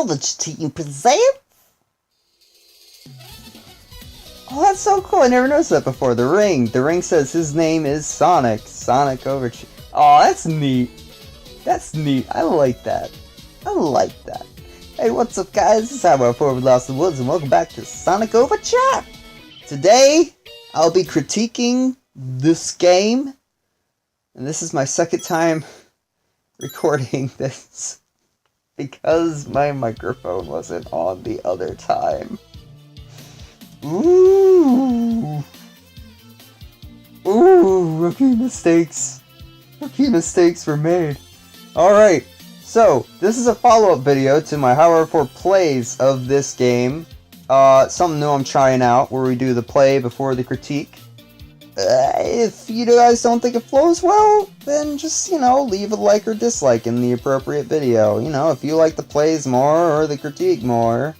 Salvage Team presents... Oh, that's so cool. I never noticed that before. The ring. The ring says his name is Sonic. Sonic Overture. Oh, that's neat. That's neat. I like that. I like that. Hey, what's up, guys? This is Howard for WeAreLostintheWoods, and welcome back to Sonic Overture. Today, I'll be critiquing this game. And this is my second time recording this because my microphone wasn't on the other time. Ooh, rookie mistakes. Rookie mistakes were made. Alright, so this is a follow-up video to my Howard 4 plays of this game. Something new I'm trying out, where we do the play before the critique. If you guys don't think it flows well, then just, leave a like or dislike in the appropriate video. If you like the plays more or the critique more,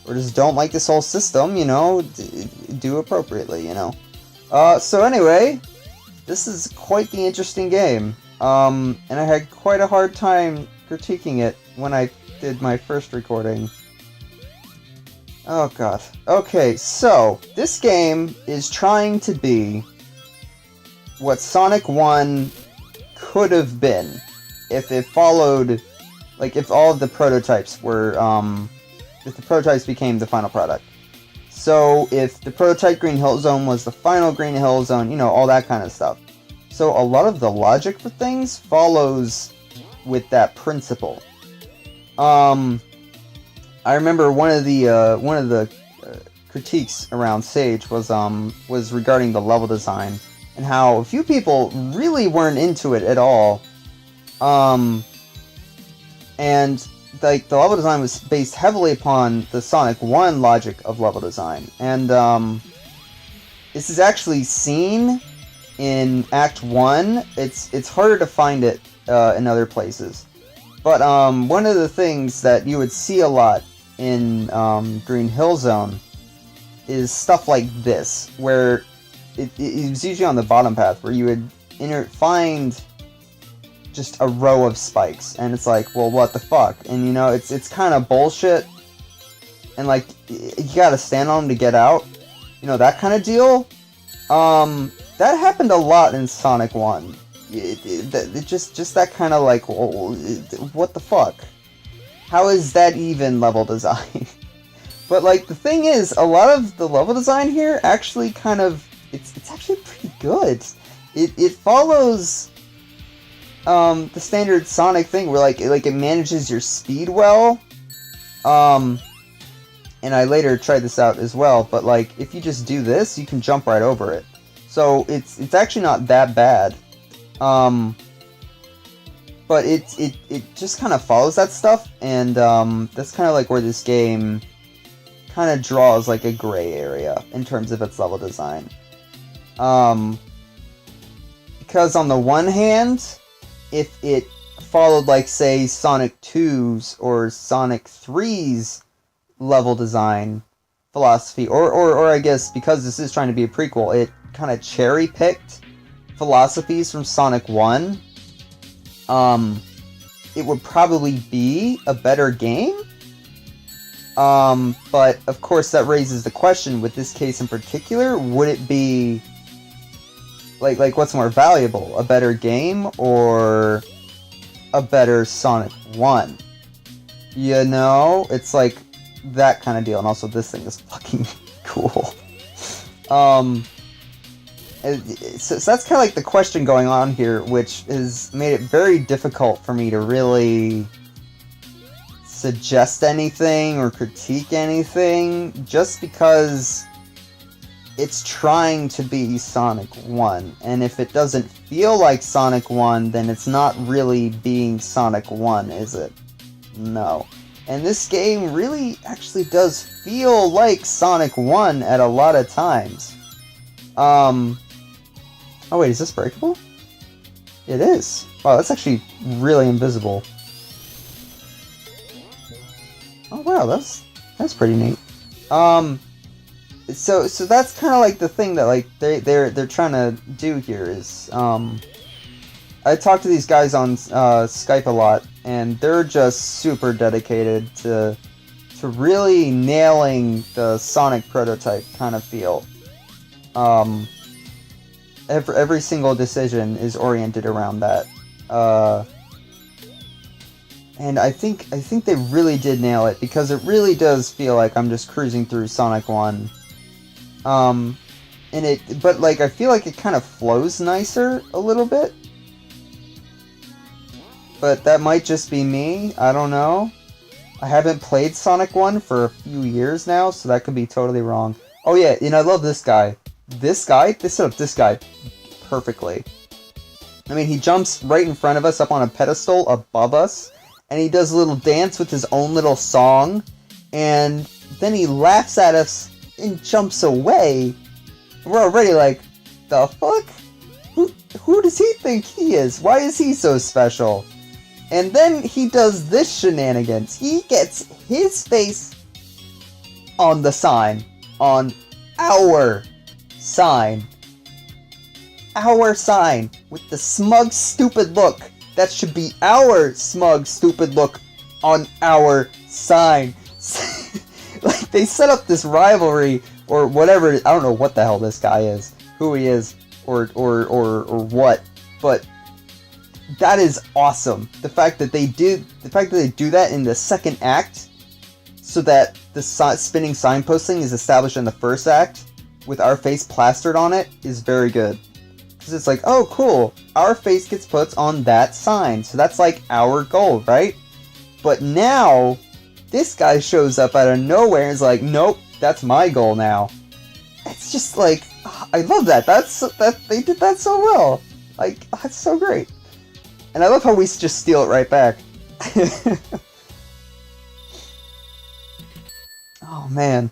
or just don't like this whole system, do appropriately, So anyway, this is quite the interesting game. And I had quite a hard time critiquing it when I did my first recording. Oh god. Okay, so, this game is trying to be what Sonic 1 could have been if it followed, like, if all of the prototypes were, if the prototypes became the final product. So, if the prototype Green Hill Zone was the final Green Hill Zone, all that kind of stuff. So, a lot of the logic for things follows with that principle. I remember one of the critiques around Sage was regarding the level design and how a few people really weren't into it at all. And like the level design was based heavily upon the Sonic 1 logic of level design, and this is actually seen in Act 1. It's harder to find it in other places. But one of the things that you would see a lot in Green Hill Zone is stuff like this, where it was usually on the bottom path, where you would find just a row of spikes, and it's like, well, what the fuck? And it's kind of bullshit, and like, you gotta stand on them to get out, that kind of deal. That happened a lot in Sonic 1. It just that kind of like, what the fuck? How is that even level design? But like, the thing is, a lot of the level design here actually kind of, it's actually pretty good. It follows the standard Sonic thing where like it manages your speed well. And I later tried this out as well, but like, if you just do this, you can jump right over it. So it's actually not that bad. But it just kind of follows that stuff, and that's kind of like where this game kind of draws like a gray area in terms of its level design. Because on the one hand, if it followed like, say, Sonic 2's or Sonic 3's level design philosophy, or I guess because this is trying to be a prequel, it kind of cherry-picked philosophies from Sonic 1, it would probably be a better game. But of course that raises the question, with this case in particular, would it be like what's more valuable, a better game or a better Sonic 1? It's like that kind of deal. And also, this thing is fucking cool. So that's kind of like the question going on here, which has made it very difficult for me to really suggest anything or critique anything, just because it's trying to be Sonic 1, and if it doesn't feel like Sonic 1, then it's not really being Sonic 1, is it? No. And this game really actually does feel like Sonic 1 at a lot of times. Oh wait, is this breakable? It is. Wow, that's actually really invisible. Oh wow, that's pretty neat. So that's kind of like the thing that like they're trying to do here is I talk to these guys on Skype a lot, and they're just super dedicated to really nailing the Sonic prototype kind of feel. Every single decision is oriented around that. And I think they really did nail it, because it really does feel like I'm just cruising through Sonic 1. But like, I feel like it kind of flows nicer a little bit. But that might just be me, I don't know. I haven't played Sonic 1 for a few years now, so that could be totally wrong. Oh yeah, and I love this guy. They set up this guy perfectly. I mean, he jumps right in front of us, up on a pedestal above us, and he does a little dance with his own little song, and then he laughs at us and jumps away. We're already like, the fuck? Who does he think he is? Why is he so special? And then he does this shenanigans. He gets his face on the sign. On our sign. Our sign. With the smug, stupid look. That should be our smug, stupid look on our sign. Like, they set up this rivalry, or whatever. I don't know what the hell this guy is. Who he is. Or what. But that is awesome. The fact that they do that in the second act, so that the spinning signposting is established in the first act, with our face plastered on it, is very good. Because it's like, oh cool, our face gets put on that sign, so that's like our goal, right? But now, this guy shows up out of nowhere and is like, nope, that's my goal now. It's just like, I love that. They did that so well. Like, that's so great. And I love how we just steal it right back. Oh man.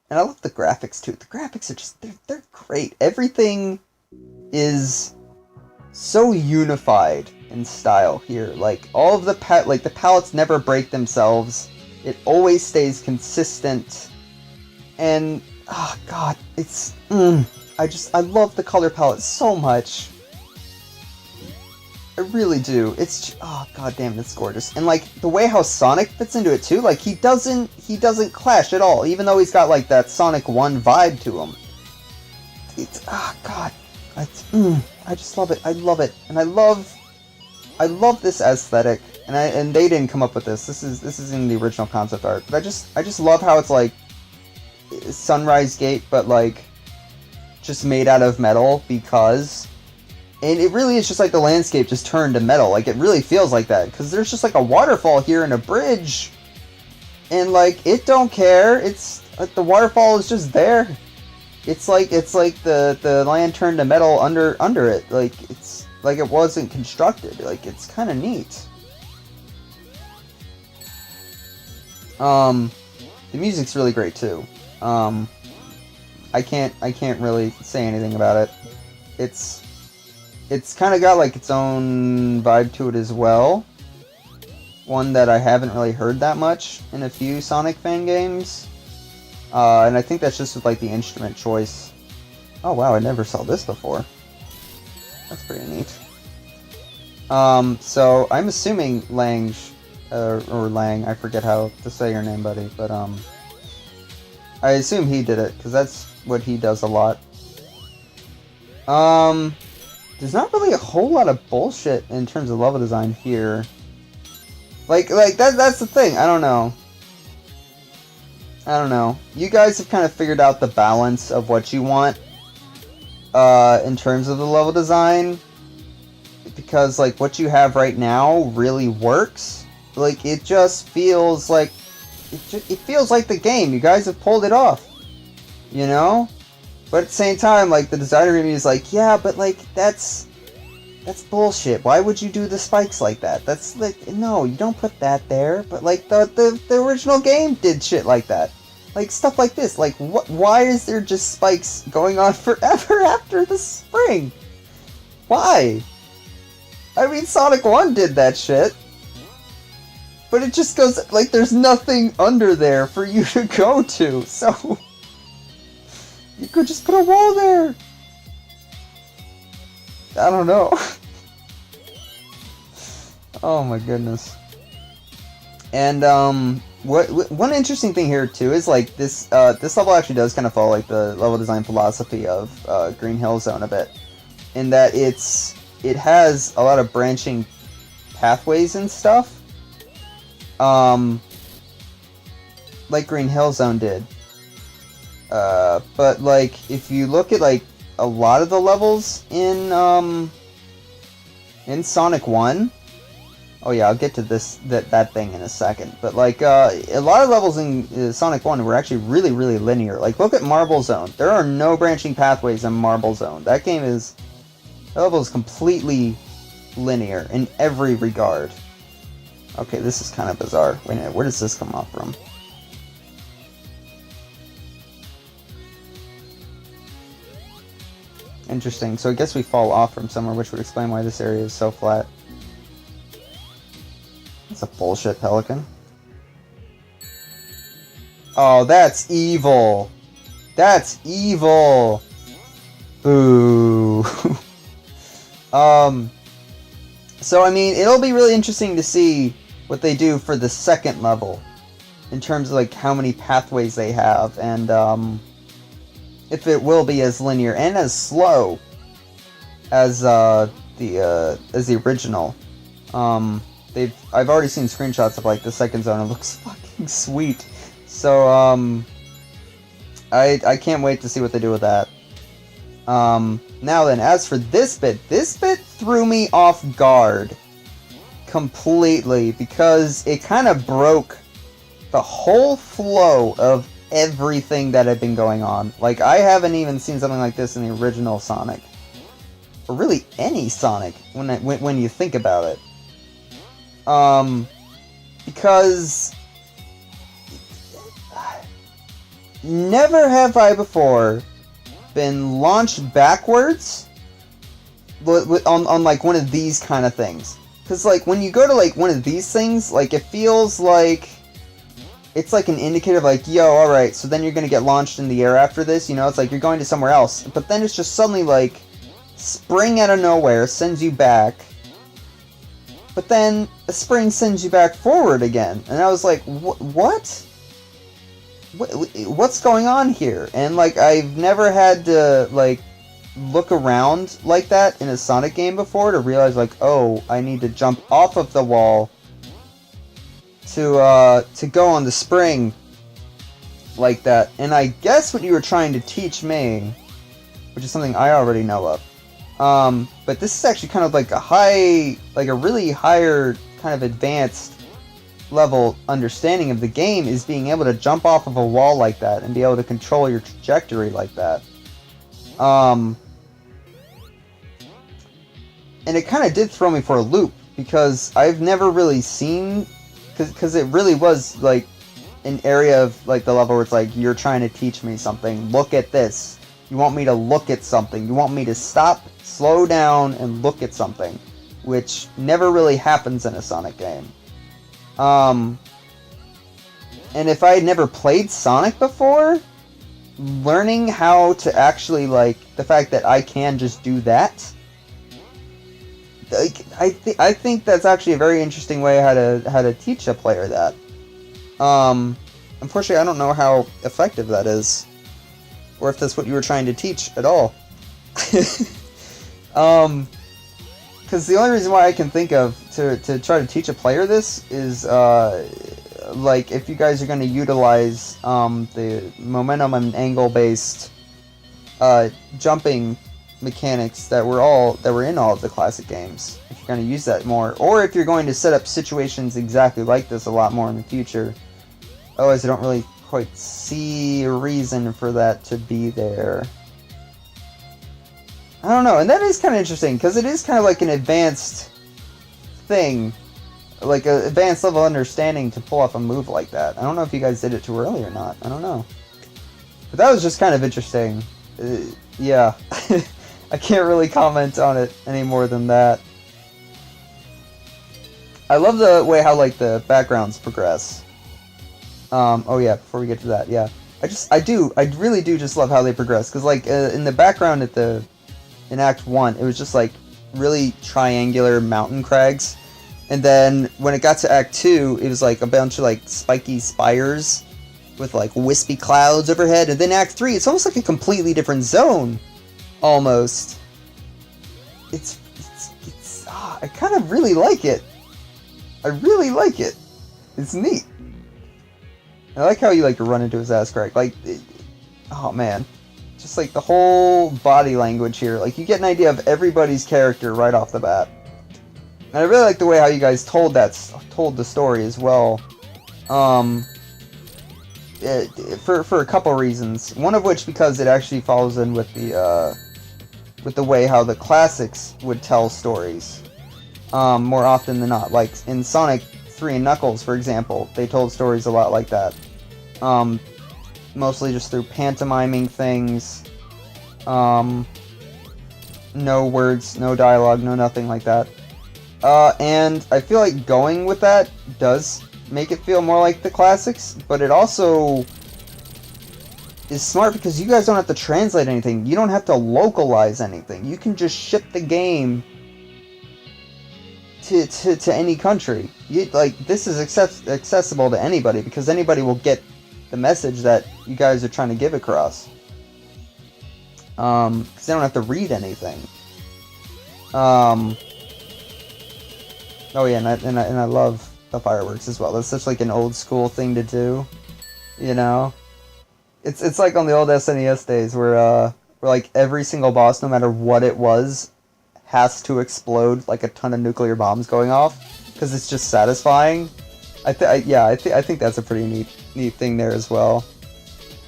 And I love the graphics too. The graphics are just, they're great. Everything is so unified in style here. Like, all of the the palettes never break themselves. It always stays consistent. And, oh god, it's, I love the color palette so much. I really do. It's, oh god damn, it's gorgeous. And like, the way how Sonic fits into it too, like, he doesn't clash at all, even though he's got like that Sonic 1 vibe to him. It's, oh god. It's, I just love it. I love it. And I love this aesthetic. And they didn't come up with this. This is in the original concept art. But I just love how it's like Sunrise Gate, but like just made out of metal, because, and it really is just like the landscape just turned to metal. Like, it really feels like that, because there's just like a waterfall here and a bridge, and like, it don't care. It's like the waterfall is just there. It's like the land turned to metal under it. Like, it's like it wasn't constructed. Like, it's kind of neat. The music's really great too. I can't really say anything about it. It's kind of got like its own vibe to it as well. One that I haven't really heard that much in a few Sonic fan games. And I think that's just with like the instrument choice. Oh wow, I never saw this before. That's pretty neat. So I'm assuming Lang, or Lang, I forget how to say your name, buddy, but I assume he did it, because that's what he does a lot. There's not really a whole lot of bullshit in terms of level design here. Like that's the thing, I don't know. You guys have kind of figured out the balance of what you want, in terms of the level design, because like what you have right now really works. Like, it just feels like, it feels like the game. You guys have pulled it off, you know? But at the same time, like, the designer review is like, yeah, but like, that's bullshit. Why would you do the spikes like that? That's like, no, you don't put that there. But like, the original game did shit like that. Like, stuff like this. Like, why is there just spikes going on forever after the spring? Why? I mean, Sonic 1 did that shit. But it just goes, like, there's nothing under there for you to go to, so you could just put a wall there. I don't know. Oh my goodness. And one interesting thing here too is like this level actually does kind of follow like the level design philosophy of Green Hill Zone a bit, in that it has a lot of branching pathways and stuff, like Green Hill Zone did. But like if you look at like a lot of the levels in Sonic 1. Oh yeah, I'll get to that thing in a second. But like a lot of levels in Sonic 1 were actually really, really linear. Like look at Marble Zone. There are no branching pathways in Marble Zone. That level is completely linear in every regard. Okay, this is kind of bizarre. Wait a minute, where does this come off from? Interesting. So I guess we fall off from somewhere, which would explain why this area is so flat. That's a bullshit pelican. Oh, that's evil. That's evil. Boo. So I mean, it'll be really interesting to see what they do for the second level, in terms of like how many pathways they have, and if it will be as linear and as slow as the original. I've already seen screenshots of like the second zone. It looks fucking sweet. So I can't wait to see what they do with that. Now then, as for this bit threw me off guard completely, because it kind of broke the whole flow of everything that had been going on. Like, I haven't even seen something like this in the original Sonic, or really any Sonic when you think about it. Because never have I before been launched backwards on like one of these kind of things. Because like when you go to like one of these things, like it feels like it's like an indicator of like, yo, alright, so then you're gonna get launched in the air after this, you know, it's like you're going to somewhere else. But then it's just suddenly like, spring out of nowhere sends you back, but then a spring sends you back forward again. And I was like, what? What's going on here? And like, I've never had to like look around like that in a Sonic game before to realize like, oh, I need to jump off of the wall to go on the spring like that. And I guess what you were trying to teach me, which is something I already know of, but this is actually kind of like a really higher kind of advanced level understanding of the game, is being able to jump off of a wall like that and be able to control your trajectory like that. And it kind of did throw me for a loop, because I've never really seen, because it really was like an area of like the level where it's like, you're trying to teach me something, look at this, you want me to look at something, you want me to stop, slow down, and look at something, which never really happens in a Sonic game. And if I had never played Sonic before, learning how to actually, like, the fact that I can just do that, like, I think that's actually a very interesting way how to teach a player that. Unfortunately, I don't know how effective that is, or if that's what you were trying to teach at all. Because the only reason why I can think of to try to teach a player this is, like, if you guys are going to utilize the momentum and angle-based jumping mechanics that were in all of the classic games. If you're going to use that more, or if you're going to set up situations exactly like this a lot more in the future. Otherwise, I don't really quite see a reason for that to be there. I don't know, and that is kind of interesting, because it is kind of like an advanced thing, like an advanced level understanding to pull off a move like that. I don't know if you guys did it too early or not, I don't know. But that was just kind of interesting. Yeah, I can't really comment on it any more than that. I love the way how, like, the backgrounds progress. Oh yeah, before we get to that, yeah. I really do just love how they progress, because, like, in the background in Act 1, it was just, like, really triangular mountain crags, And then when it got to Act 2, it was like a bunch of like spiky spires with like wispy clouds overhead. And then Act 3, it's almost like a completely different zone, almost. I kind of really like it. I really like it. It's neat. I like how you like run into his ass crack. Like, oh man. Just like the whole body language here. Like you get an idea of everybody's character right off the bat. And I really like the way how you guys told the story as well. For a couple reasons. One of which because it actually follows in with the way how the classics would tell stories. More often than not. Like in Sonic 3 and Knuckles, for example, they told stories a lot like that. Mostly just through pantomiming things. No words, no dialogue, no nothing like that. And I feel like going with that does make it feel more like the classics, but it also is smart because you guys don't have to translate anything. You don't have to localize anything. You can just ship the game to any country. This is accessible to anybody because anybody will get the message that you guys are trying to give across. Because they don't have to read anything. Oh yeah, and I love the fireworks as well. That's such like an old school thing to do, you know. It's like on the old SNES days where like every single boss, no matter what it was, has to explode like a ton of nuclear bombs going off because it's just satisfying. I think that's a pretty neat thing there as well.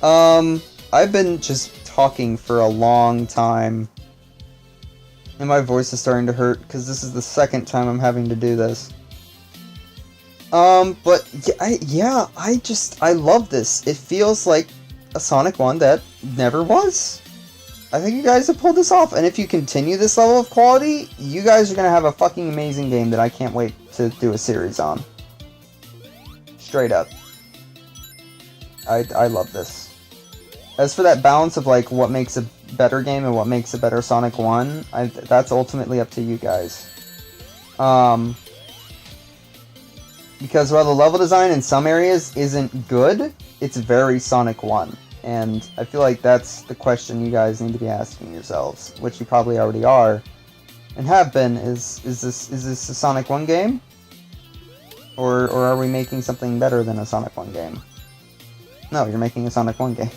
I've been just talking for a long time. And my voice is starting to hurt because this is the second time I'm having to do this. But I love this. It feels like a Sonic 1 that never was. I think you guys have pulled this off, and if you continue this level of quality, you guys are gonna have a fucking amazing game that I can't wait to do a series on. Straight up. I love this. As for that balance of like what makes a better game and what makes a better Sonic 1, that's ultimately up to you guys. Because while the level design in some areas isn't good, it's very Sonic 1. And I feel like that's the question you guys need to be asking yourselves, which you probably already are, and have been, is this a Sonic 1 game? Or are we making something better than a Sonic 1 game? No, you're making a Sonic 1 game.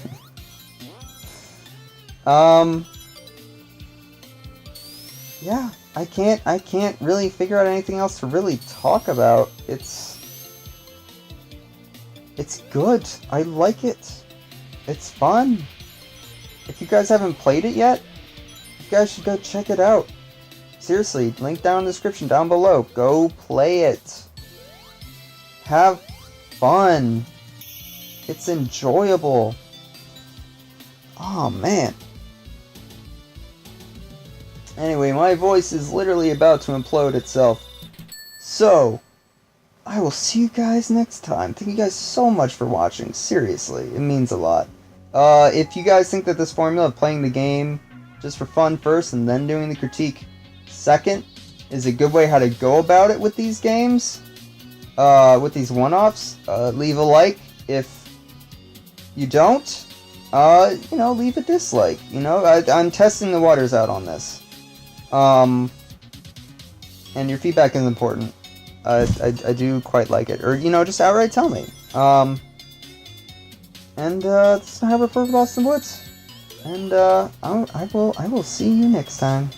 Yeah, I can't really figure out anything else to really talk about. It's good. I like it. It's fun. If you guys haven't played it yet, you guys should go check it out. Seriously, link down in the description down below. Go play it. Have fun. It's enjoyable. Oh man. Anyway, my voice is literally about to implode itself. So, I will see you guys next time. Thank you guys so much for watching. Seriously, it means a lot. If you guys think that this formula of playing the game just for fun first and then doing the critique second is a good way how to go about it with these games, with these one-offs, leave a like. If you don't, leave a dislike. I'm testing the waters out on this. And your feedback is important. I do quite like it. Or, just outright tell me. This is Harbor for Lost in the Woods. And, I will see you next time.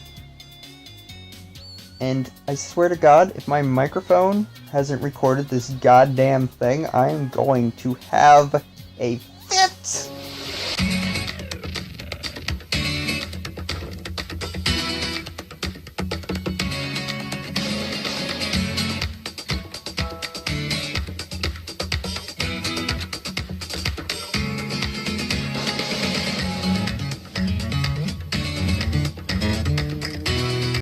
And I swear to God, if my microphone hasn't recorded this goddamn thing, I am going to have a